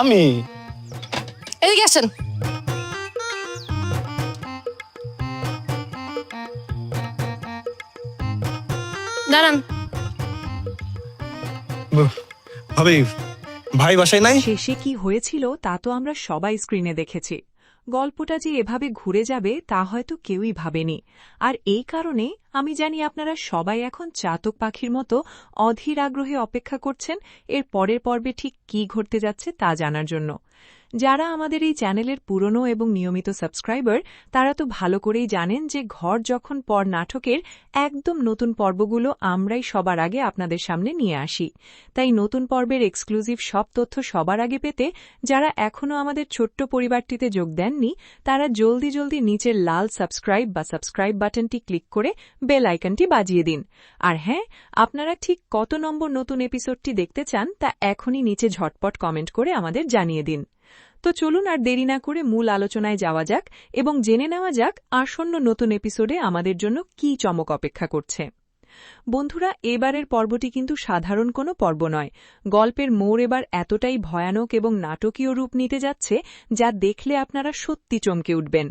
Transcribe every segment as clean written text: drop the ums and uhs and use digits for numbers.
আমি এদিকে আসেন। দাঁড়ান। ভাবি, ভাই বাসায় নাই? শেষে কি হয়েছিল তা তো আমরা সবাই স্ক্রিনে দেখেছি। গল্পটা যে এভাবে ঘুরে যাবে তা হয়তো কেউই ভাবেনি। আর এই কারণে আমি জানি আপনারা সবাই এখন চাতক পাখির মতো অধীর আগ্রহে অপেক্ষা করছেন এর পরের পর্বে ঠিক কী ঘটতে যাচ্ছে তা জানার জন্য। যারা আমাদের এই চ্যানেলের পুরনো এবং নিয়মিত সাবস্ক্রাইবার তারা তো ভালো করেই জানেন যে ঘর যখন পর নাটকের একদম নতুন পর্বগুলো আমরাই সবার আগে আপনাদের সামনে নিয়ে আসি। তাই নতুন পর্বের এক্সক্লুসিভ সব তথ্য সবার আগে পেতে যারা এখনও আমাদের ছোট্ট পরিবারটিতে যোগ দেননি তারা জলদি জলদি নিচের লাল সাবস্ক্রাইব বাটনটি ক্লিক করে বেল আইকনটি বাজিয়ে দিন। আর হ্যাঁ, আপনারা ঠিক কত নম্বর নতুন এপিসোডটি দেখতে চান তা এখনই নিচে ঝটপট কমেন্ট করে আমাদের জানিয়ে দিন। তো চলুন আর দেরি না করে মূল আলোচনায় যাওয়া যাক এবং জেনে নেওয়া যাক আসন্ন নতুন এপিসোডে আমাদের জন্য কী চমক অপেক্ষা করছে। বন্ধুরা, এবারের পর্বটি কিন্তু সাধারণ কোনো পর্ব নয়। গল্পের মোড় এবার এতটাই ভয়ানক এবং নাটকীয় রূপ নিতে যাচ্ছে যা দেখলে আপনারা সত্যি চমকে উঠবেন।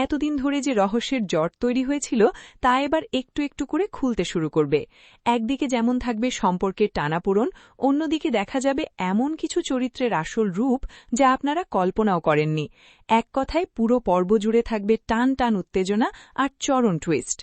এতদিন ধরে যে রহস্যের জট তৈরি হয়েছিল তা এবার একটু একটু করে খুলতে শুরু করবে। একদিকে যেমন থাকবে সম্পর্কের টানাপোড়েন, অন্যদিকে দেখা যাবে এমন কিছু চরিত্রের আসল রূপ যা আপনারা কল্পনাও করেননি। এক কথায় পুরো পর্ব জুড়ে থাকবে টান টান উত্তেজনা আর চরম টুইস্ট।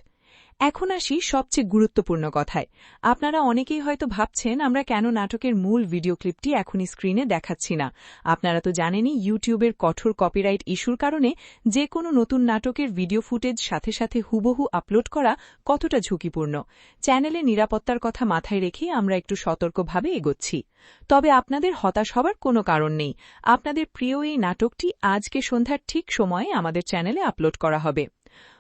এখন আসি সবচেয়ে গুরুত্বপূর্ণ কথায়। আপনারা অনেকেই হয়তো ভাবছেন আমরা কেন নাটকের মূল ভিডিও ক্লিপটি এখনই স্ক্রিনে দেখাচ্ছি না। আপনারা তো জানেনই ইউটিউবের কঠোর কপিরাইট ইস্যুর কারণে যে কোনো নতুন নাটকের ভিডিও ফুটেজ সাথে সাথে হুবহু আপলোড করা কতটা ঝুঁকিপূর্ণ। চ্যানেলের নিরাপত্তার কথা মাথায় রেখেই আমরা একটু সতর্কভাবে এগোচ্ছি। তবে আপনাদের হতাশ হবার কোনো কারণ নেই। আপনাদের প্রিয় এই নাটকটি আজকে সন্ধ্যার ঠিক সময়ে আমাদের চ্যানেলে আপলোড করা হবে।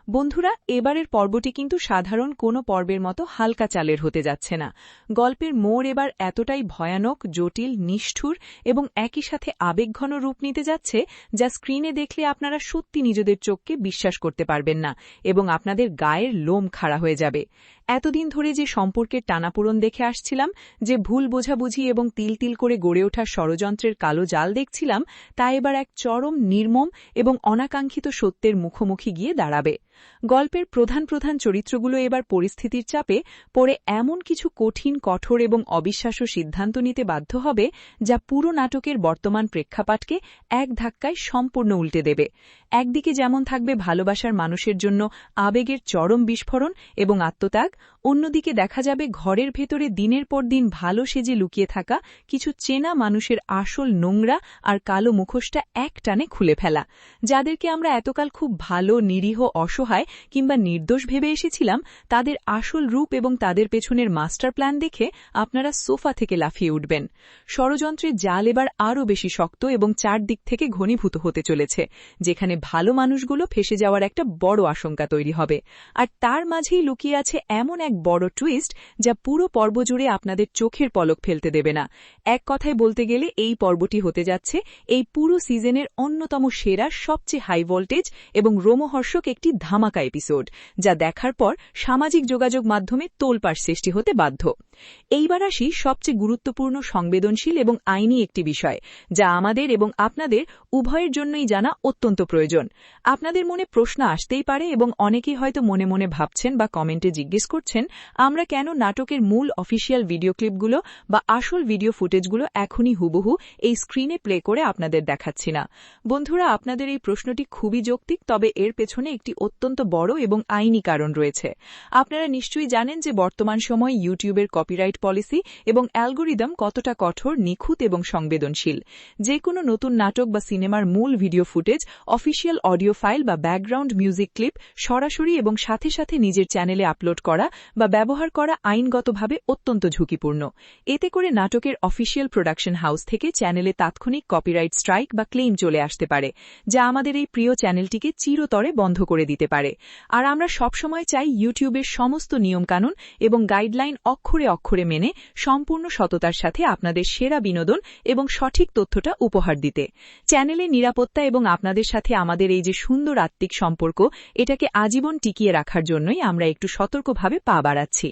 বন্ধুরা, এবারের পর্বটি কিন্তু সাধারণ কোনো পর্বের মতো হালকা চালের হতে যাচ্ছে না। গল্পের মোড় এবার এতটাই ভয়ানক, জটিল, নিষ্ঠুর এবং একই সাথে আবেগঘন রূপ নিতে যাচ্ছে যা স্ক্রিনে দেখলে আপনারা সত্যি নিজেদের চোখকে বিশ্বাস করতে পারবেন না এবং আপনাদের গায়ের লোম খাড়া হয়ে যাবে। এতদিন ধরে যে সম্পর্কের টানাপোড়েন দেখে আসছিলাম, যে ভুল বোঝাবুঝি এবং তিল তিল করে গড়ে ওঠা ষড়যন্ত্রের কালো জাল দেখছিলাম, তা এবার এক চরম, নির্মম এবং অনাকাঙ্ক্ষিত সত্যের মুখোমুখি গিয়ে দাঁড়াবে। গল্পের প্রধান প্রধান চরিত্রগুলো এবার পরিস্থিতির চাপে পড়ে এমন কিছু কঠিন, কঠোর এবং অবিশ্বাস্য সিদ্ধান্ত নিতে বাধ্য হবে যা পুরো নাটকের বর্তমান প্রেক্ষাপটকে এক ধাক্কায় সম্পূর্ণ উল্টে দেবে। একদিকে যেমন থাকবে ভালোবাসার মানুষের জন্য আবেগের চরম বিস্ফোরণ এবং আত্মত্যাগ, অন্যদিকে দেখা যাবে ঘরের ভেতরে দিনের পর দিন ভালো সেজে লুকিয়ে থাকা কিছু চেনা মানুষের আসল নোংরা আর কালো মুখোশটা একটানে খুলে ফেলা। যাদেরকে আমরা এতকাল খুব ভালো, নিরীহ, অসহায় কিংবা নির্দোষ ভেবে এসেছিলাম, তাদের আসল রূপ এবং তাদের পেছনের মাস্টার প্ল্যান দেখে আপনারা সোফা থেকে লাফিয়ে উঠবেন। ষড়যন্ত্রের জাল এবার আরও বেশি শক্ত এবং চারদিক থেকে ঘনীভূত হতে চলেছে, যেখানে ভালো মানুষগুলো ফেঁসে যাওয়ার একটা বড় আশঙ্কা তৈরি হবে। আর তার মাঝেই লুকিয়ে আছে এমন এক বড় টুইস্ট যা পুরো পর্ব জুড়ে আপনাদের চোখের পলক ফেলতে দেবে না। এক কথায় বলতে গেলে এই পর্বটি হতে যাচ্ছে এই পুরো সিজনের অন্যতম সেরা, সবচেয়ে হাই ভোল্টেজ এবং রোমহর্ষক একটি ধামাকা এপিসোড, যা দেখার পর সামাজিক যোগাযোগ মাধ্যমে তোলপাড় সৃষ্টি হতে বাধ্য। এইবার আসি সবচেয়ে গুরুত্বপূর্ণ, সংবেদনশীল এবং আইনি একটি বিষয়, যা আমাদের এবং আপনাদের উভয়ের জন্যই জানা অত্যন্ত প্রয়োজন। আপনাদের মনে প্রশ্ন আসতেই পারে এবং অনেকেই হয়তো মনে মনে ভাবছেন বা কমেন্টে জিজ্ঞেস করছেন আমরা কেন নাটকের মূল অফিসিয়াল ভিডিও ক্লিপগুলো বা আসল ভিডিও ফুটেজগুলো এখনই হুবহু এই স্ক্রিনে প্লে করে আপনাদের দেখাচ্ছি না। বন্ধুরা, আপনাদের এই প্রশ্নটি খুবই যৌক্তিক, তবে এর পেছনে একটি অত্যন্ত বড় এবং আইনি কারণ রয়েছে। আপনারা নিশ্চয়ই জানেন যে বর্তমান সময়ে ইউটিউবের কপিরাইট পলিসি এবং অ্যালগোরিদম কতটা কঠোর, নিখুঁত এবং সংবেদনশীল। যে কোনো নতুন নাটক বা সিনেমার মূল video footage, official audio file বা ব্যাকগ্রাউন্ড মিউজিক ক্লিপ সরাসরি এবং সাথে সাথে নিজের চ্যানেলে আপলোড করা বা ব্যবহার করা আইনগতভাবে অত্যন্ত ঝুঁকিপূর্ণ। এতে করে নাটকের অফিসিয়াল প্রোডাকশন হাউস থেকে চ্যানেলে তাৎক্ষণিক কপিরাইট স্ট্রাইক বা ক্লেইম চলে আসতে পারে, যা আমাদের এই প্রিয় চ্যানেলটিকে চিরতরে বন্ধ করে দিতে পারে। আর আমরা সবসময় চাই ইউটিউবের সমস্ত নিয়মকানুন এবং গাইডলাইন অক্ষরে অক্ষরে মেনে সম্পূর্ণ সততার সাথে আপনাদের সেরা বিনোদন এবং সঠিক তথ্যটা উপহার দিতে। চ্যানেলের নিরাপত্তা এবং আপনাদের সাথে আমাদের এই যে সুন্দর আত্মিক সম্পর্ক, এটাকে আজীবন টিকিয়ে রাখার জন্যই আমরা একটু সতর্কভাবে পা বাড়াচ্ছি।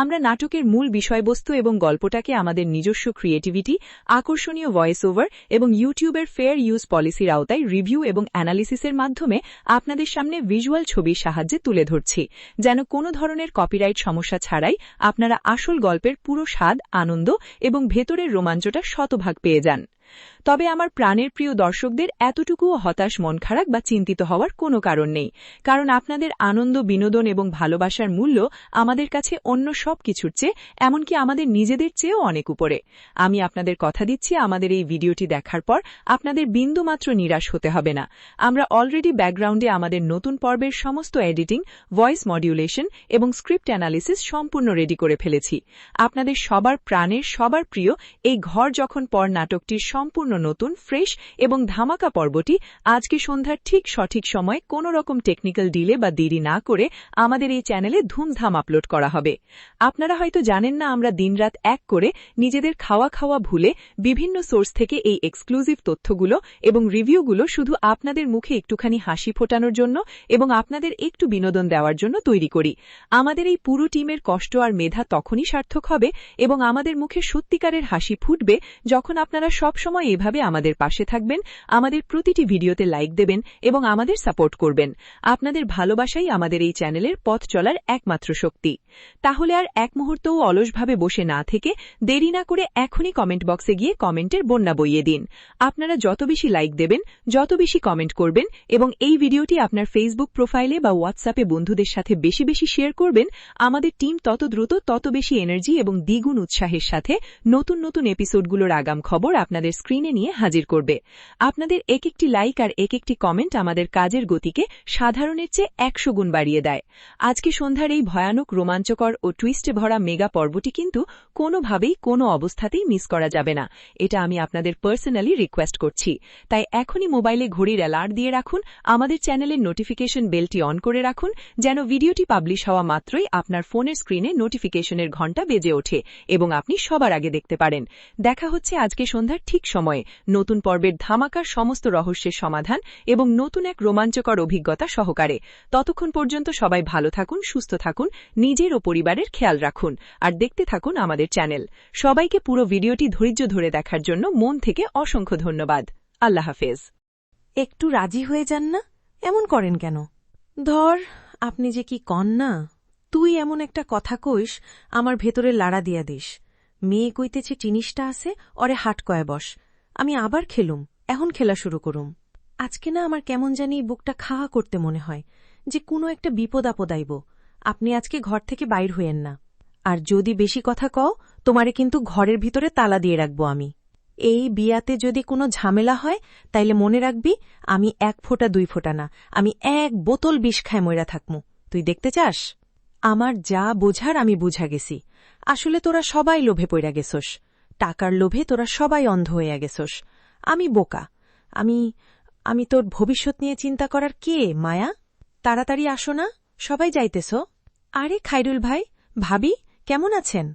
আমরা নাটকের মূল বিষয়বস্তু এবং গল্পটাকে আমাদের নিজস্ব ক্রিয়েটিভিটি, আকর্ষণীয় ভয়েস ওভার এবং ইউটিউবের ফেয়ার ইউজ পলিসির আওতায় রিভিউ এবং অ্যানালিসিসের মাধ্যমে আপনাদের সামনে ভিজুয়াল ছবির সাহায্যে তুলে ধরছি, যেন কোনো ধরনের কপিরাইট সমস্যা ছাড়াই আপনারা আসল গল্পের পুরো স্বাদ, আনন্দ এবং ভেতরের রোমাঞ্চটা শতভাগ পেয়ে যান। তবে আমার প্রাণের প্রিয় দর্শকদের এতটুকুও হতাশ, মন খারাপ বা চিন্তিত হওয়ার কোনো কারণ নেই, কারণ আপনাদের আনন্দ, বিনোদন এবং ভালোবাসার মূল্য আমাদের কাছে অন্য সব কিছুর চেয়ে, এমনকি আমাদের নিজেদের চেয়েও অনেক উপরে। আমি আপনাদের কথা দিচ্ছি, আমাদের এই ভিডিওটি দেখার পর আপনাদের বিন্দুমাত্র নিরাশ হতে হবে না। আমরা অলরেডি ব্যাকগ্রাউন্ডে আমাদের নতুন পর্বের সমস্ত এডিটিং, ভয়েস মডিউলেশন এবং স্ক্রিপ্ট অ্যানালিসিস সম্পূর্ণ রেডি করে ফেলেছি। আপনাদের সবার প্রাণের, সবার প্রিয় এই ঘর যখন পর নাটকটির সম্পূর্ণ নতুন, ফ্রেশ এবং ধামাকা পর্বটি আজকে সন্ধ্যার ঠিক সঠিক সময় কোনো রকম টেকনিক্যাল ডিলে বা দেরি না করে আমাদের এই চ্যানেলে ধুমধাম আপলোড করা হবে। আপনারা হয়তো জানেন না, আমরা দিনরাত এক করে নিজেদের খাওয়া ভুলে বিভিন্ন সোর্স থেকে এই এক্সক্লুসিভ তথ্যগুলো এবং রিভিউগুলো শুধু আপনাদের মুখে একটুখানি হাসি ফোটানোর জন্য এবং আপনাদের একটু বিনোদন দেওয়ার জন্য তৈরি করি। আমাদের এই পুরো টিমের কষ্ট আর মেধা তখনই সার্থক হবে এবং আমাদের মুখে সত্যিকারের হাসি ফুটবে যখন আপনারা সবসময় এভাবে আমাদের পাশে থাকবেন, আমাদের প্রতিটি ভিডিওতে লাইক দেবেন এবং আমাদের সাপোর্ট করবেন। আপনাদের ভালোবাসাই আমাদের এই চ্যানেলের পথ চলার একমাত্র শক্তি। তাহলে আর এক মুহূর্তও অলসভাবে বসে না থেকে দেরি না করে এখনই কমেন্ট বক্সে গিয়ে কমেন্টের বন্যা বইয়ে দিন। আপনারা যত বেশি লাইক দেবেন, যত বেশি কমেন্ট করবেন এবং এই ভিডিওটি আপনার ফেসবুক প্রোফাইলে বা হোয়াটসঅ্যাপে বন্ধুদের সাথে বেশি বেশি শেয়ার করবেন, আমাদের টিম তত দ্রুত, তত বেশি এনার্জি এবং দ্বিগুণ উৎসাহের সাথে নতুন নতুন এপিসোডগুলোর আগাম খবর আপনাদের স্ক্রিনে নিয়ে হাজির করবে। আপনাদের এক একটি লাইক আর এক একটি কমেন্ট আমাদের কাজের গতিকে সাধারণের চেয়ে 100 গুণ বাড়িয়ে দেয়। আজকে সন্ধ্যার এই ভয়ানক, রোমাঞ্চকর ও টুইস্টে ভরা মেগা পর্বটি কিন্তু কোনোভাবেই, কোনো অবস্থাতেই মিস করা যাবে না। এটা আমি আপনাদের পার্সোনালি রিকোয়েস্ট করছি। তাই এখনই মোবাইলে ঘড়ির অ্যালার্ট দিয়ে রাখুন, আমাদের চ্যানেলের নোটিফিকেশন বেলটি অন করে রাখুন, যেন ভিডিওটি পাবলিশ হওয়া মাত্রই আপনার ফোনের স্ক্রিনে নোটিফিকেশনের ঘণ্টা বেজে ওঠে এবং আপনি সবার আগে দেখতে পারেন। দেখা হচ্ছে আজকে সন্ধ্যার ঠিক সময়ে নতুন পর্বের ধামাকার সমস্ত রহস্যের সমাধান এবং নতুন এক রোমাঞ্চকর অভিজ্ঞতা সহকারে। ততক্ষণ পর্যন্ত সবাই ভালো থাকুন, সুস্থ থাকুন, নিজের ও পরিবারের খেয়াল রাখুন আর দেখতে থাকুন আমাদের চ্যানেল। সবাইকে পুরো ভিডিওটি ধৈর্য ধরে দেখার জন্য মন থেকে অসংখ্য ধন্যবাদ। আল্লাহ হাফেজ। একটু রাজি হয়ে যান না, এমন করেন কেন? ধর, আপনি যে কি কন না, তুই এমন একটা কথা কইস আমার ভেতরে লাড়া দিয়া দিস। মেয়ে কইতেছে জিনিসটা আছে, অরে হাট কয়ে বস। আমি আবার খেলুম, এখন খেলা শুরু করুম। আজকে না আমার কেমন জানি বুকটা খাওয়া করতে মনে হয়, যে কোনো একটা বিপদ আপদ আইব। আপনি আজকে ঘর থেকে বাইর হইয়েন না, আর যদি বেশি কথা কও তোমারে কিন্তু ঘরের ভিতরে তালা দিয়ে রাখবো আমি। এই বিয়াতে যদি কোনো ঝামেলা হয় তাইলে মনে রাখবি, আমি 1 ফোঁটা 2 ফোঁটা না, আমি 1 বোতল বিষ খায় মইরা থাকমু। তুই দেখতে চাস? আমার যা বোঝার আমি বুঝা গেছি। আসলে তোরা সবাই লোভে পইরা গেছস, টাকার লোভে তোরা সবাই অন্ধ হইয়া গেছস। আমি বোকা, আমি তোর ভবিষ্যৎ নিয়ে চিন্তা করার কে? মায়া, তাড়াতাড়ি আসো না, সবাই যাইতেছ। আরে খাইরুল ভাই, ভাবি, কেমন আছেন?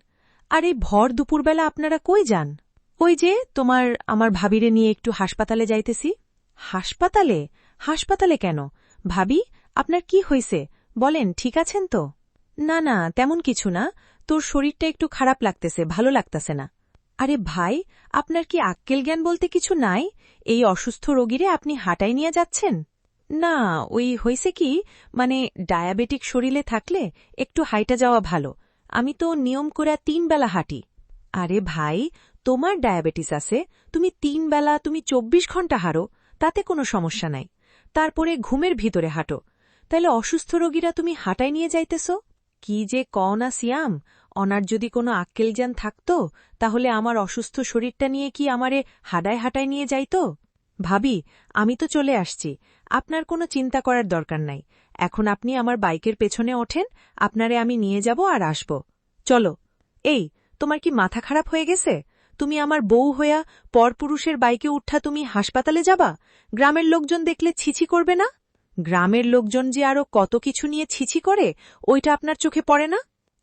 আরে ভর দুপুরবেলা আপনারা কই যান? ওই যে আমার ভাবিরে নিয়ে একটু হাসপাতালে যাইতেছি। হাসপাতালে? হাসপাতালে কেন? ভাবি, আপনার কি হইছে বলেন, ঠিক আছেন তো? না না, তেমন কিছু না, তোর শরীরটা একটু খারাপ লাগতেছে, ভালো লাগতেছে না। আরে ভাই, আপনার কি আক্কেল জ্ঞান বলতে কিছু নাই? এই অসুস্থ রোগীরে আপনি হাঁটাই নিয়ে যাচ্ছেন? না, ওই হইছে কি, মানে ডায়াবেটিক শরীরে থাকলে একটু হাইটা যাওয়া ভালো। আমি তো নিয়ম করে 3 বেলা হাঁটি। আরে ভাই, তোমার ডায়াবেটিস আছে, তুমি 3 বেলা, তুমি 24 ঘন্টা হাঁটো, তাতে কোনো সমস্যা নাই। তারপরে ঘুমের ভিতরে হাঁটো, তাহলে অসুস্থ রোগীরা তুমি হাঁটাই নিয়ে যাইতেছ? কি যে কও না সিয়াম, অনার যদি কোনো আক্কেল জ্ঞান থাকত তাহলে আমার অসুস্থ শরীরটা নিয়ে কি আমারে হাঁটায় নিয়ে যাইত? ভাবি, আমি তো চলে আসছি, আপনার কোনো চিন্তা করার দরকার নাই। এখন আপনি আমার বাইকের পেছনে ওঠেন, আপনারে আমি নিয়ে যাব আর আসব। চলো। এই, তোমার কি মাথা খারাপ হয়ে গেছে? তুমি আমার বউ হইয়া পরপুরুষের বাইকে উঠা তুমি হাসপাতালে যাবা? গ্রামের লোকজন দেখলে ছিছি করবে না? গ্রামের লোকজন যে আরো কত কিছু নিয়ে ছিছি করে ওইটা আপনার চোখে পড়ে না?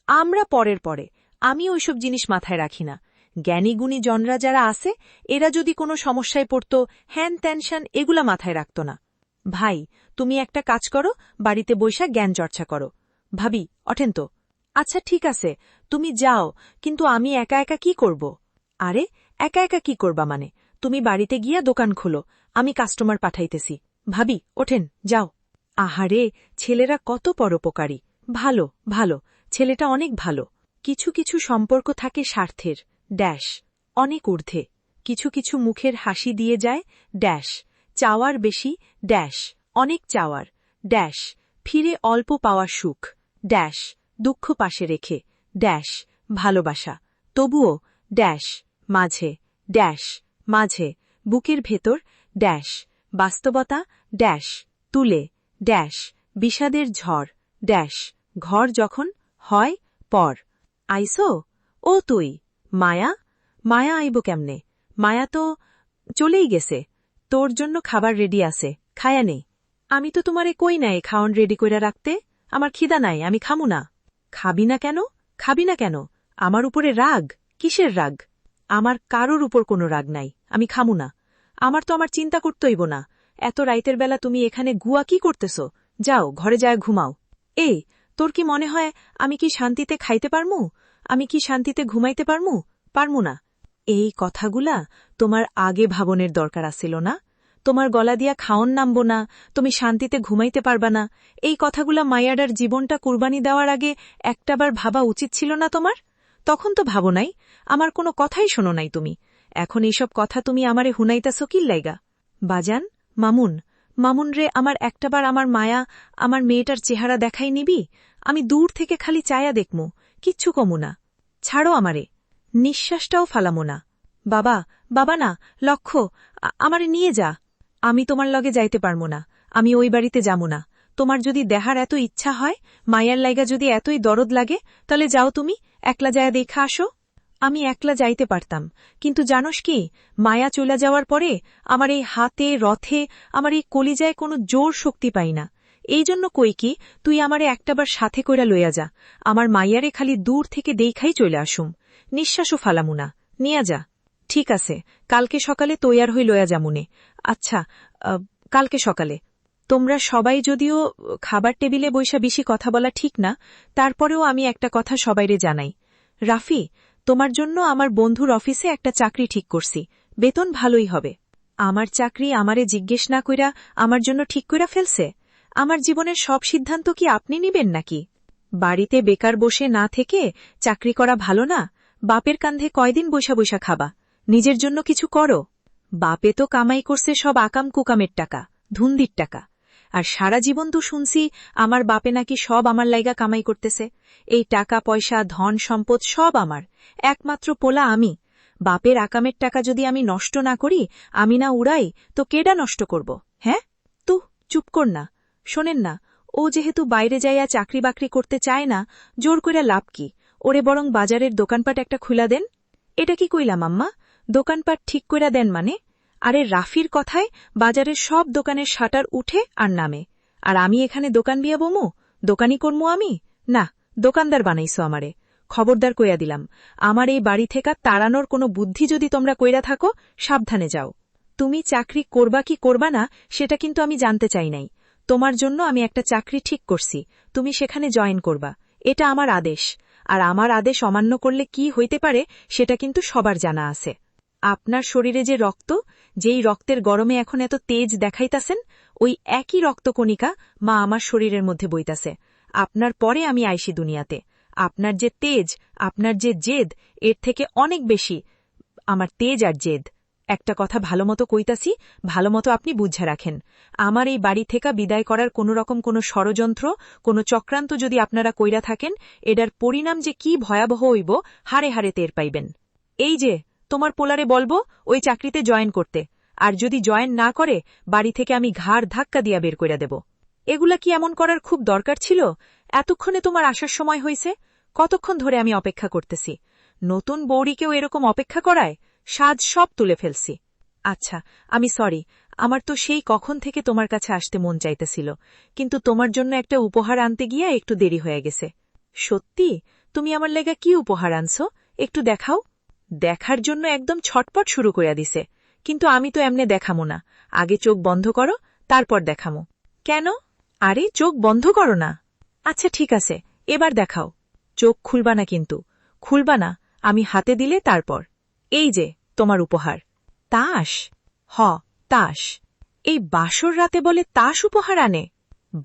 আমরা পরের পরে, আমি ওইসব জিনিস মাথায় রাখি না। জ্ঞানীগুণী জনরা যারা আছে এরা যদি কোনো সমস্যায় পড়ত, হ্যান ত্যানশান এগুলা মাথায় রাখত না। ভাই, তুমি একটা কাজ করো, বাড়িতে বৈশা জ্ঞান চর্চা করো। ভাবি, ওঠেন তো। আচ্ছা ঠিক আছে, তুমি যাও, কিন্তু আমি একা একা কি করব? আরে, একা একা কি করবা মানে? তুমি বাড়িতে গিয়া দোকান খোলো, আমি কাস্টমার পাঠাইতেছি। ভাবি, ওঠেন, যাও। আহারে, ছেলেরা কত পরোপকারী। ভালো, ভালো, ছেলেটা অনেক ভালো। কিছু কিছু সম্পর্ক থাকে স্বার্থের, ড্যাশ, অনেক ঊর্ধ্বে। কিছু কিছু মুখের হাসি দিয়ে যায়, ড্যাশ, চাওয়ার বেশি, ড্যাশ, অনেক চাওয়ার, ড্যাশ, ফিরে অল্প পাওয়ার সুখ, ড্যাশ, দুঃখ পাশে রেখে, ড্যাশ, ভালোবাসা, তবুও, ড্যাশ, মাঝে, ড্যাশ, মাঝে, বুকের ভেতর, ড্যাশ, বাস্তবতা, ড্যাশ, তুলে, ড্যাশ, বিষাদের ঝড়, ড্যাশ, ঘর যখন হয় পর। আইসো? ও তুই, মায়া? মায়া আইব কেমনে? মায়া তো চলেই গেছে। তোর জন্য খাবার রেডি আছে, খায়া নেই। আমি তো তোমারে কই নাই খাওন রেডি কইরা রাখতে। আমার খিদা নাই, আমি খামু না। খাবি না কেন? খাবি না কেন? আমার উপরে রাগ? কিসের রাগ? আমার কারোর উপর কোনো রাগ নাই, আমি খামু না। আমার তো আমার চিন্তা করতেইব না। এত রাইতের বেলা তুমি এখানে গুয়া কি করতেছ? যাও, ঘরে যায় ঘুমাও। এই, তোর কি মনে হয় আমি কি শান্তিতে খাইতে পারমু? আমি কি শান্তিতে ঘুমাইতে পারমু? পারমু না। এই কথাগুলা তোমার আগে ভাবনের দরকার আছিল না? তোমার গলা দিয়া খাওন নামব না, তুমি শান্তিতে ঘুমাইতে পারবা না, এই কথাগুলা মায়াডার জীবনটা কুরবানি দেওয়ার আগে একটাবার ভাবা উচিত ছিল না তোমার? তখন তো ভাবো নাই, আমার কোনো কথাই শোনো নাই তুমি। এখন এইসব কথা তুমি আমারে হুনাইতাছ কিল লাইগা? বাজান, মামুন, মামুন রে, আমার একটাবার আমার মায়া, আমার মেয়েটার চেহারা দেখাই নিবি? আমি দূর থেকে খালি চায়া দেখমু, কিচ্ছু কমু না। ছাড়ো আমারে, নিঃশ্বাসটাও ফালামো না। বাবা, বাবা না, লক্ষ্য, আমারে নিয়ে যা। আমি তোমার লগে যাইতে পারমু না, আমি ওই বাড়িতে যামু না। তোমার যদি দেহার এত ইচ্ছা হয়, মায়ার লাইগা যদি এতই দরদ লাগে, তাহলে যাও তুমি, একলা যায়া দেখা আসো। আমি একলা যাইতে পারতাম, কিন্তু জানোস কি, মায়া চলে যাওয়ার পরে আমার এই হাতে রথে, আমার এই কলিজায় কোনো জোর শক্তি পাই না। এই জন্য কই কি, তুই আমারে একটাবার সাথে কইরা লইয়া যা, আমার মাইয়ারে খালি দূর থেকে দেখাই চলে আসুম। নিঃশ্বাসও ফালামু না, নিয়া যা। ঠিক আছে, কালকে সকালে তৈয়ার হই লইয়া যামুনে। আচ্ছা, কালকে সকালে। তোমরা সবাই যদিও খাবার টেবিলে বইসা বেশি কথা বলা ঠিক না, তারপরেও আমি একটা কথা সবাইরে জানাই। রাফি, তোমার জন্য আমার বন্ধুর অফিসে একটা চাকরি ঠিক করছি, বেতন ভালোই হবে। আমার চাকরি আমারে জিজ্ঞেস না কইরা আমার জন্য ঠিক কইরা ফেলছে? আমার জীবনের সব সিদ্ধান্ত কি আপনি নিবেন নাকি? বাড়িতে বেকার বসে না থেকে চাকরি করা ভালো না? বাপের কান্ধে কয়দিন বৈশা বৈশা খাবা? নিজের জন্য কিছু করো। বাপে তো কামাই করছে সব আকাম কুকামের টাকা, ধুন্দির টাকা। আর সারা জীবন তো শুনছি আমার বাপে নাকি সব আমার লাইগা কামাই করতেছে। এই টাকা পয়সা ধন সম্পদ সব আমার, একমাত্র পোলা আমি। বাপের আকামের টাকা যদি আমি নষ্ট না করি, আমি না উড়াই, তো কেডা নষ্ট করব? হ্যাঁ, তু চুপ কর না। শোনেন না, ও যেহেতু বাইরে যাইয়া চাকরি বাকরি করতে চায় না, জোর কইরা লাভ কি? ওরে বরং বাজারের দোকানপাট একটা খুলা দেন। এটা কি কইলাম আম্মা? দোকানপাট ঠিক কইরা দেন মানে? আরে রাফির কথায় বাজারের সব দোকানের শাটার উঠে আর নামে, আর আমি এখানে দোকান বিয়া বমু? দোকানি করমু আমি? না, দোকানদার বানাইছো আমারে। খবরদার কইয়া দিলাম, আমার এই বাড়ি থেকে তাড়ানোর কোনো বুদ্ধি যদি তোমরা কইরা থাকো, সাবধানে যাও। তুমি চাকরি করবা কি করবা না সেটা কিন্তু আমি জানতে চাই নাই। তোমার জন্য আমি একটা চাকরি ঠিক করছি, তুমি সেখানে জয়েন করবা, এটা আমার আদেশ। আর আমার আদেশ অমান্য করলে কি হইতে পারে সেটা কিন্তু সবার জানা আছে। আপনার শরীরে যে রক্ত, যেই রক্তের গরমে এখন এত তেজ দেখাইতাছেন, ওই একই রক্তকণিকা মা আমার শরীরের মধ্যে বইতাছে। আপনার পরে আমি আইসি দুনিয়াতে। আপনার যে তেজ, আপনার যে জেদ, এর থেকে অনেক বেশি আমার তেজ আর জেদ। একটা কথা ভালোমতো কইতাছি, ভালোমতো আপনি বুঝা রাখেন। আমার এই বাড়ি থেকে বিদায় করার কোনোরকম কোনো ষড়যন্ত্র, কোনো চক্রান্ত যদি আপনারা কইরা থাকেন, এটার পরিণাম যে কি ভয়াবহ হইব হারে হারে টের পাইবেন। এই যে তোমার পোলারে বলবো ওই চাকরিতে জয়েন করতে, আর যদি জয়েন না করে বাড়ি থেকে আমি ঘাড় ধাক্কা দিয়া বের কইরা দেব। এগুলা কি এমন করার খুব দরকার ছিল? এতক্ষণে তোমার আসার সময় হইছে, কতক্ষণ ধরে আমি অপেক্ষা করতেছি। নতুন বৌড়িকেও এরকম অপেক্ষা করায়? সাজ সব তুলে ফেলছি। আচ্ছা, আমি সরি, আমার তো সেই কখন থেকে তোমার কাছে আসতে মন চাইতেছিল, কিন্তু তোমার জন্য একটা উপহার আনতে গিয়া একটু দেরি হয়ে গেছে। সত্যি তুমি আমার লেগা কি উপহার আনছো, একটু দেখাও। দেখার জন্য একদম ছটপট শুরু কইরা দিছে, কিন্তু আমি তো এমনে দেখামো না, আগে চোখ বন্ধ করো, তারপর দেখামো। কেন? আরে চোখ বন্ধ করো না। আচ্ছা ঠিক আছে, এবার দেখাও। চোখ খুলবা না কিন্তু, খুলবা না, আমি হাতে দিলে তারপর। এই যে তোমার উপহার। তাস? হ, তাস। এই বাসর রাতে বলে তাস উপহার আনে?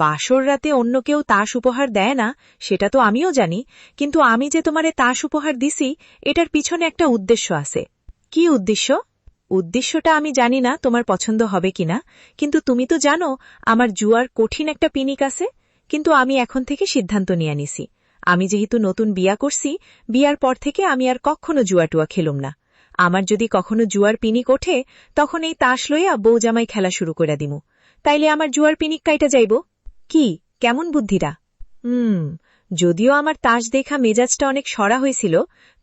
বাসর রাতে অন্য কেউ তাস উপহার দেয় না, সেটা তো আমিও জানি, কিন্তু আমি যে তোমারে তাস উপহার দিছি, এটার পিছনে একটা উদ্দেশ্য আছে। কি উদ্দেশ্য? উদ্দেশ্যটা আমি জানি না তোমার পছন্দ হবে কিনা, কিন্তু তুমি তো জানো আমার জুয়ার কঠিন একটা পিনিক আছে। কিন্তু আমি এখন থেকে সিদ্ধান্ত নিয়ে নিছি, আমি যেহেতু নতুন বিয়া করছি, বিয়ার পর থেকে আমি আর কখনো জুয়াটুয়া খেলুম না। আমার যদি কখনো জুয়ার পিনিক ওঠে, তখন এই তাস লইয়া বউ জামাই খেলা শুরু করে দিমু, তাইলে আমার জুয়ার পিনিক কাইটা যাইব। কি কেমন বুদ্ধিরা? যদিও আমার তাস দেখা মেজাজটা অনেক সরা হয়েছিল,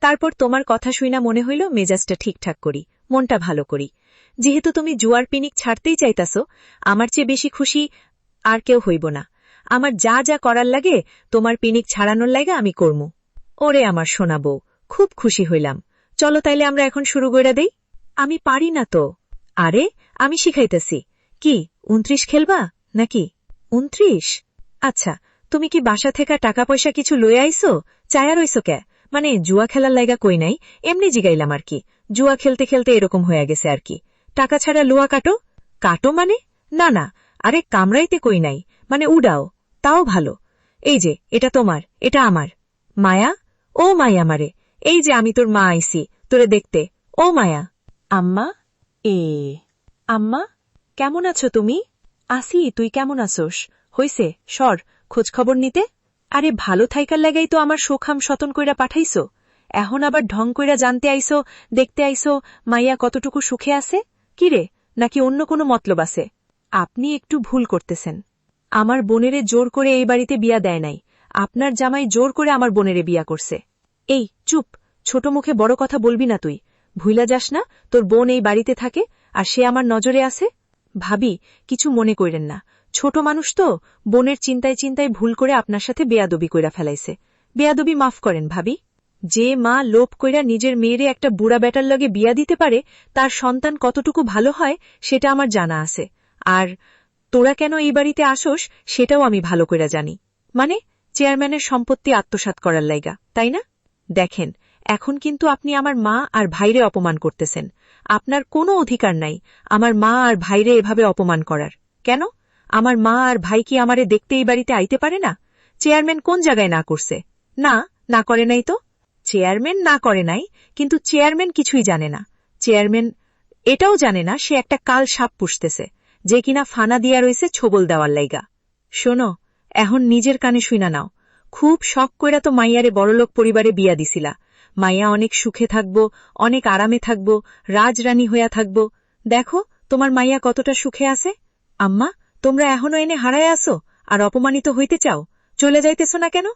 তারপর তোমার কথা শুইনা মনে হইল মেজাজটা ঠিকঠাক করি, মনটা ভালো করি। যেহেতু তুমি জুয়ার পিনিক ছাড়তেই চাইতাছ, আমার চেয়ে বেশি খুশি আর কেউ হইব না। আমার যা যা করার লাগে তোমার পিনিক ছাড়ানোর লাগে আমি করমু। ওরে আমার সোনা বউ, খুব খুশি হইলাম। চলো তাইলে আমরা এখন শুরু কইরা দেই। আমি পারি না তো। আরে আমি শিখাইতেছি। কি 29 খেলবা নাকি? 29? আচ্ছা, তুমি কি বাসা থেকে টাকা পয়সা কিছু লই আইছো? চায়া রইছো কে? মানে জুয়া খেলার লাইগা কই নাই, এমনি জিগাইলাম আর কি। জুয়া খেলতে খেলতে এরকম হয়ে গেছে আর কি। টাকা ছাড়া লুয়া কাটো? কাটো মানে? না না, আরে কামড়াইতে কই নাই, মানে উড়াও, তাও ভালো। এই যে এটা তোমার, এটা আমার। মায়া? ও মায়া মারে, এই যে আমি তোর মা আইছি তোরে দেখতে। ও মায়া। আম্মা? আম্মা কেমন আছো তুমি? আসি, তুই কেমন আছোস? হইছে সর খোঁজখবর নিতে। আরে ভালো থাইকার লাগাই তো আমার শোখাম শতন কইরা পাঠাইছো, এখন আবার ঢং কইরা জানতে আইসো, দেখতে আইসো মাইয়া কতটুকু সুখে আছে। কিরে, নাকি অন্য কোনো মতলব আছে? আপনি একটু ভুল করতেছেন। আমার বোনেরে জোর করে এই বাড়িতে বিয়া দেয় নাই, আপনার জামাই জোর করে আমার বোনেরে বিয়া করছে। এই চুপ, ছোট মুখে বড় কথা বলবি না তুই। ভুইলা যাস না তোর বোন এই বাড়িতে থাকে আর সে আমার নজরে আছে। ভাবি, কিছু মনে কইরেন না, ছোট মানুষ তো, বোনের চিন্তায় চিন্তায় ভুল করে আপনার সাথে বেয়াদবি কইরা ফেলাইছে। বেয়াদবি মাফ করেন ভাবি। যে মা লোভ কইরা নিজের মেয়েরে একটা বুড়া বেটার লগে বিয়া দিতে পারে, তার সন্তান কতটুকু ভালো হয় সেটা আমার জানা আছে। আর তোরা কেন এই বাড়িতে আসোস সেটাও আমি ভালো কইরা জানি। মানে চেয়ারম্যানের সম্পত্তি আত্মসাৎ করার লাইগা, তাই না? দেখেন, এখন কিন্তু আপনি আমার মা আর ভাইরে অপমান করতেছেন। আপনার কোনো অধিকার নাই আমার মা আর ভাইরে এভাবে অপমান করার। কেন? আমার মা আর ভাই কি আমারে দেখতে এই বাড়িতে আইতে পারে না? চেয়ারম্যান কোন জায়গায় না করছে? না, না করে নাই তো। চেয়ারম্যান না করে নাই, কিন্তু চেয়ারম্যান কিছুই জানে না। চেয়ারম্যান এটাও জানে না সে একটা কাল সাপ পুষতেছে, যে কিনা ফানা দিয়া রইছে ছোবল দেওয়ার লাইগা। শোনো, এখন নিজের কানে শুইনা নাও। খুব শখ কইরা তো মাইয়ারে বড়লোক পরিবারে বিয়া দিছিলা। মাইয়া অনেক সুখে থাকব, অনেক আরামে থাকব, রাজরানী হইয়া থাকব। দেখো তোমার মাইয়া কতটা সুখে আছে। আম্মা, তোমরা এখনো এনে হারায় আসো আর অপমানিত হইতে চাও? চলে যাইতেছ না কেন?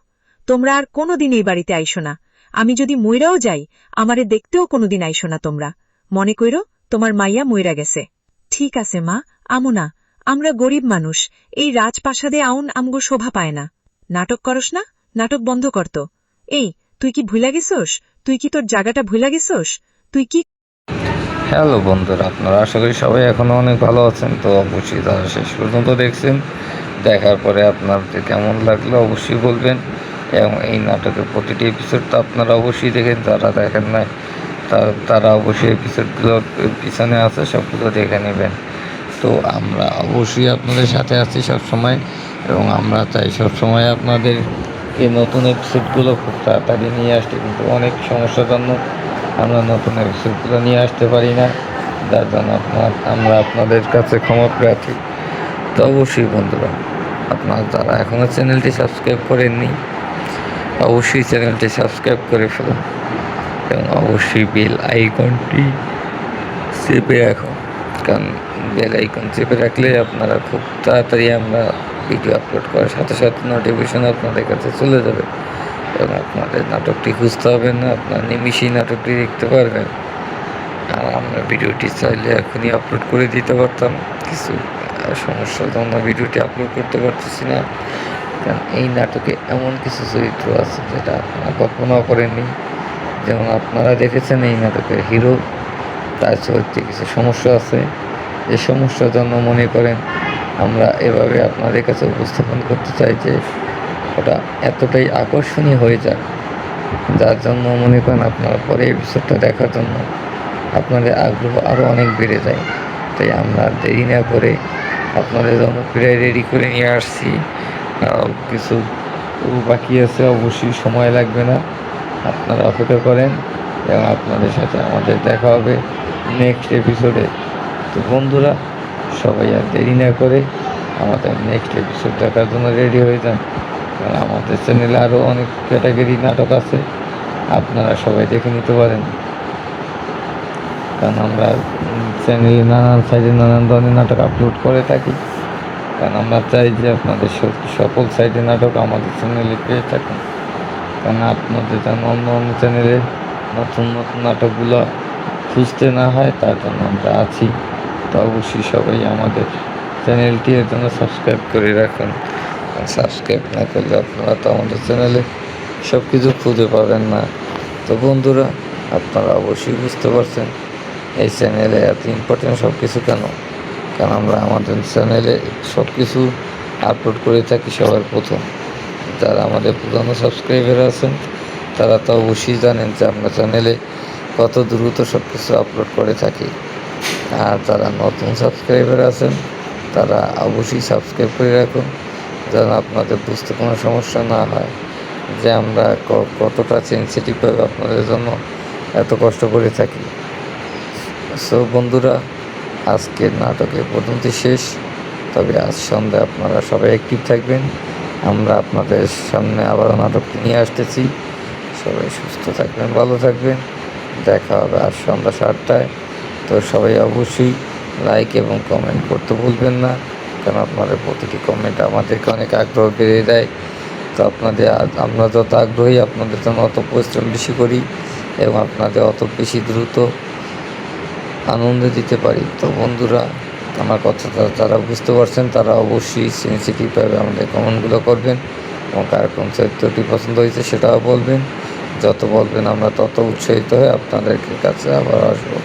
তোমরা আর কোনোদিন এই বাড়িতে আইসো না। আমি যদি মইরাও যাই, আমারে দেখতেও কোনোদিন আইসো না তোমরা। মনে কইরো তোমার মাইয়া মইরা গেছে। ঠিক আছে মা, আমু না, আমরা গরিব মানুষ, এই রাজপ্রাসাদে আউন আমগো শোভা পায় না। নাটক করস না, নাটক বন্ধ করত। এই তুই কি ভুলা গেছোস? তুই কি তোর জায়গাটা ভুলা গেছোস? তুই কি? হ্যালো বন্ধুরা, আপনারা আশা করি সবাই এখনও অনেক ভালো আছেন। তো অবশ্যই তারা শেষ পর্যন্ত দেখছেন, দেখার পরে আপনাদের কেমন লাগলো অবশ্যই বলবেন। এবং এই নাটকের প্রতিটি এপিসোড তো আপনারা অবশ্যই দেখেন, যারা দেখেন নাই তারা অবশ্যই এপিসোডগুলোর পিছনে আছে সবগুলো দেখে নেবেন। তো আমরা অবশ্যই আপনাদের সাথে আছি সবসময়, এবং আমরা চাই সবসময় আপনাদের এই নতুন এপিসোডগুলো খুব তাড়াতাড়ি নিয়ে আসতে, কিন্তু অনেক সমস্যার জন্য আমরা নতুন এপিসোডগুলো নিয়ে আসতে পারি না, যার জন্য আমরা আপনাদের কাছে ক্ষমা প্রার্থী। তো অবশ্যই বন্ধুরা, আপনারা যারা এখনও চ্যানেলটি সাবস্ক্রাইব করেননি, অবশ্যই চ্যানেলটি সাবস্ক্রাইব করে ফেলুন এবং অবশ্যই বেল আইকনটি চেপে রাখুন, কারণ বেল আইকন চেপে রাখলে আপনারা খুব তাড়াতাড়ি আমরা ভিডিও আপলোড করার সাথে সাথে নোটিফিকেশন আপনাদের কাছে চলে যাবে এবং আপনাদের নাটকটি খুঁজতে হবে না, আপনার নিমিষেই নাটকটি দেখতে পারবেন। আর আমরা ভিডিওটি চাইলে এখনই আপলোড করে দিতে পারতাম, কিছু সমস্যার জন্য ভিডিওটি আপলোড করতে পারতেছি না। কারণ এই নাটকে এমন কিছু চরিত্র আছে যেটা আপনারা কল্পনাও করেননি। যেমন আপনারা দেখেছেন এই নাটকের হিরো, তার চরিত্রে কিছু সমস্যা আছে। এই সমস্যার জন্য মনে করেন আমরা এভাবে আপনাদের কাছে উপস্থাপন করতে চাই যে ওটা এতটাই আকর্ষণীয় হয়ে যায়, যার জন্য মনে করেন আপনারা পরে এপিসোডটা দেখার জন্য আপনাদের আগ্রহ আরও অনেক বেড়ে যায়। তাই আমরা দেরি না করে আপনাদের জন্য প্রায় রেডি করে নিয়ে আসছি। কিছু বাকি আছে, অবশ্যই সময় লাগবে না, আপনারা অপেক্ষা করেন এবং আপনাদের সাথে আমাদের দেখা হবে নেক্সট এপিসোডে। তো বন্ধুরা, সবাই আর দেরি না করে আমাদের নেক্সট এপিসোড দেখার জন্য রেডি হয়ে যান। কারণ আমাদের চ্যানেলে আরও অনেক ক্যাটাগরি নাটক আছে, আপনারা সবাই দেখে নিতে পারেন। কারণ আমরা চ্যানেলে নানান সাইডে নানান ধরনের নাটক আপলোড করে থাকি। কারণ আমরা চাই যে আপনাদের সকল সাইডে নাটক আমাদের চ্যানেলে পেয়ে থাকুন। কারণ আপনাদের যেন অন্য অন্য চ্যানেলে নতুন নতুন নাটকগুলো খুঁজতে না হয়, তার জন্য আমরা আছি। তো অবশ্যই সবাই আমাদের চ্যানেলটি এর জন্য সাবস্ক্রাইব করে রাখুন। সাবস্ক্রাইব না করলে আপনারা তো আমাদের চ্যানেলে সব কিছু খুঁজে পাবেন না। তো বন্ধুরা, আপনারা অবশ্যই বুঝতে পারছেন এই চ্যানেলে এত ইম্পর্টেন্ট সব কিছু কেন। কারণ আমরা আমাদের চ্যানেলে সব কিছু আপলোড করে থাকি সবার প্রথম। যারা আমাদের পুরানো সাবস্ক্রাইবার আছেন তারা তো অবশ্যই জানেন যে আমরা চ্যানেলে কত দ্রুত সব কিছু আপলোড করে থাকি। আর যারা নতুন সাবস্ক্রাইবার আছেন তারা অবশ্যই সাবস্ক্রাইব করে রাখুন, যেন আপনাদের বুঝতে কোনো সমস্যা না হয় যে আমরা কতটা সেন্সিটিভভাবে আপনাদের জন্য এত কষ্ট করে থাকি। সো বন্ধুরা, আজকের নাটক এ পর্যন্ত শেষ। তবে আজ সন্ধ্যায় আপনারা সবাই অ্যাক্টিভ থাকবেন। আমরা আপনাদের সামনে আবারও নাটকটি নিয়ে আসতেছি। সবাই সুস্থ থাকবেন, ভালো থাকবেন। দেখা হবে আজ সন্ধ্যা 7টায়। তো সবাই অবশ্যই লাইক এবং কমেন্ট করতে ভুলবেন না, কারণ আপনাদের প্রতিটি কমেন্ট আমাদেরকে অনেক আগ্রহ বেড়ে দেয়। তো আমরা যত আগ্রহী আপনাদের জন্য অত পরিশ্রম বেশি করি এবং আপনাদের অত বেশি দ্রুত আনন্দ দিতে পারি। তো বন্ধুরা, আমার কথাটা যারা বুঝতে পারছেন তারা অবশ্যই সেন্সিটিভভাবে আমাদের কমেন্টগুলো করবেন এবং কার কোন চরিত্রটি পছন্দ হয়েছে সেটাও বলবেন। যত বলবেন আমরা তত উৎসাহিত হয়ে আপনাদের কাছে আবার আসবো।